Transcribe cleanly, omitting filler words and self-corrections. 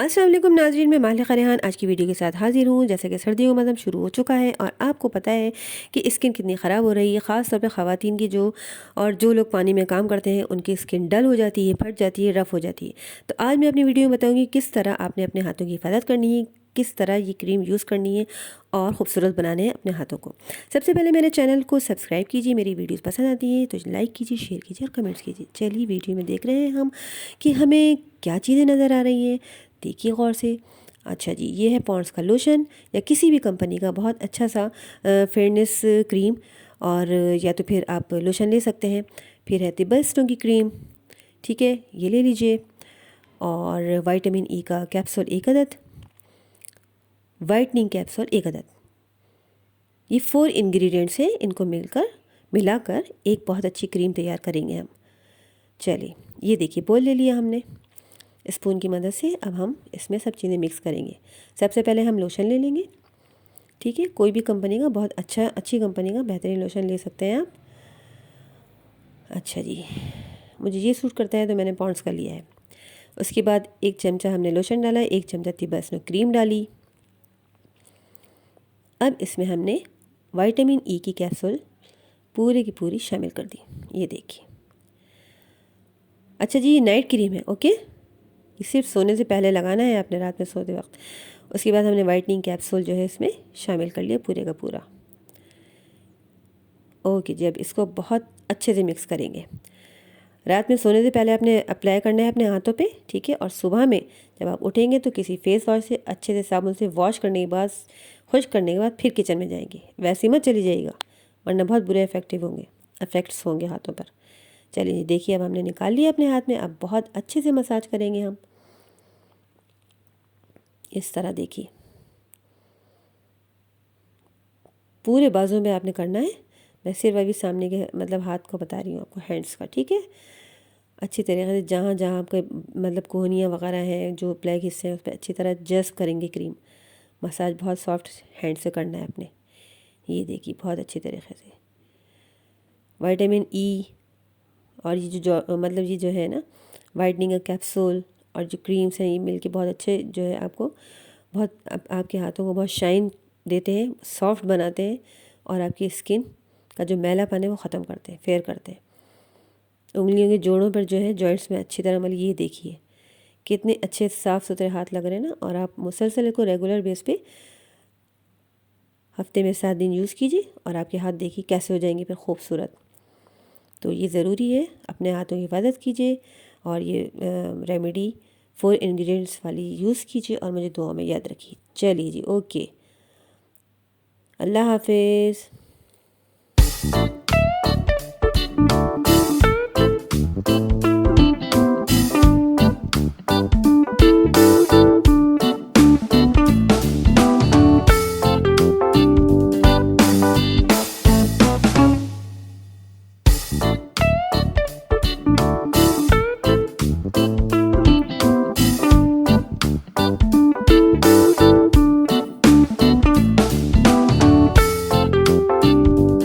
अस्सलाम वालेकुम नाज़रीन, मैं मालिका रेहान आज की वीडियो के साथ हाज़िर हूँ। जैसे कि सर्दियों का मौसम शुरू हो चुका है और आपको पता है कि स्किन कितनी ख़राब हो रही है, ख़ास तौर पे ख़वातीन की जो लोग पानी में काम करते हैं उनकी स्किन डल हो जाती है, फट जाती है, रफ़ हो जाती है। तो आज मैं अपनी वीडियो में बताऊँगी किस तरह आपने अपने हाथों की हिफाजत करनी है, किस तरह ये क्रीम यूज़ करनी है और ख़ूबसूरत बनाने हैं अपने हाथों को। सबसे पहले मेरे चैनल को सब्सक्राइब कीजिए, मेरी वीडियोस पसंद आती हैं तो लाइक कीजिए, शेयर कीजिए और कमेंट्स कीजिए। चलिए वीडियो में देख रहे हैं हम कि हमें क्या चीज़ें नज़र आ रही हैं, देखिए गौर से। अच्छा जी, ये है पॉन्ड्स का लोशन या किसी भी कंपनी का बहुत अच्छा सा फेयरनेस क्रीम, और या तो फिर आप लोशन ले सकते हैं। फिर है तिब्बतों की क्रीम, ठीक है, ये ले लीजिए। और विटामिन ई का कैप्सूल 1 अदद, वाइटनिंग कैप्सूल 1 अदद। ये 4 इंग्रेडिएंट्स हैं, इनको मिलाकर एक बहुत अच्छी क्रीम तैयार करेंगे हम। चलिए, ये देखिए बोल ले लिया हमने स्पून की मदद से। अब हम इसमें सब चीज़ें मिक्स करेंगे। सबसे पहले हम लोशन ले लेंगे, ठीक है, कोई भी कंपनी का बहुत अच्छी कंपनी का बेहतरीन लोशन ले सकते हैं आप। अच्छा जी, मुझे ये सूट करता है तो मैंने पॉन्ड्स का लिया है। उसके बाद 1 चमचा हमने लोशन डाला, 1 चमचा तिब्बत क्रीम डाली। अब इसमें हमने विटामिन ई की कैप्सूल पूरी की पूरी शामिल कर दी, ये देखिए। अच्छा जी, ये नाइट क्रीम है, ओके, ये सिर्फ सोने से पहले लगाना है आपने, रात में सोते वक्त। उसके बाद हमने वाइटनिंग कैप्सूल जो है इसमें शामिल कर लिया पूरे का पूरा। ओके जी, अब इसको बहुत अच्छे से मिक्स करेंगे। रात में सोने से पहले आपने अप्लाई करना है अपने हाथों पे, ठीक है। और सुबह में जब आप उठेंगे तो किसी फेस वॉश से अच्छे से साबुन से वॉश करने के बाद, खुश्क करने के बाद फिर किचन में जाएंगे। वैसे मत चली जाइएगा वरना बहुत बुरे इफ़ेक्ट्स होंगे हाथों पर। चलिए देखिए, अब हमने निकाल लिया अपने हाथ में। अब बहुत अच्छे से मसाज करेंगे हम, इस तरह देखिए पूरे बाजू में आपने करना है। मैं सिर्फ अभी सामने के मतलब हाथ को बता रही हूँ आपको, हैंड्स का, ठीक है। अच्छी तरीके से जहाँ जहाँ आपके मतलब कोहनियाँ वगैरह हैं, जो ब्लैक हिस्से हैं, उस पर अच्छी तरह जस्ट करेंगे क्रीम। मसाज बहुत सॉफ्ट हैंड से करना है अपने। ये देखिए बहुत अच्छी तरीके से विटामिन ई और ये मतलब ये जो है ना वाइटनिंग का कैप्सूल और जो क्रीम्स हैं, ये मिलके बहुत अच्छे जो है आपको बहुत आपके हाथों को बहुत शाइन देते हैं, सॉफ्ट बनाते हैं और आपकी स्किन का जो मैलापन है वो ख़त्म करते हैं, फेयर करते हैं। उंगलियों के जोड़ों पर जो है जॉइंट्स में अच्छी तरह मतलब ये देखिए कितने अच्छे साफ़ सुथरे हाथ लग रहे हैं ना। और आप मुसलसल इसको रेगुलर बेस पे हफ्ते में 7 दिन यूज़ कीजिए और आपके हाथ देखिए कैसे हो जाएंगे फिर खूबसूरत। तो ये ज़रूरी है, अपने हाथों की हिफाजत कीजिए और ये रेमेडी 4 इंग्रेडिएंट्स वाली यूज़ कीजिए और मुझे दुआ में याद रखिए। चलिए जी, ओके, अल्लाह हाफिज़।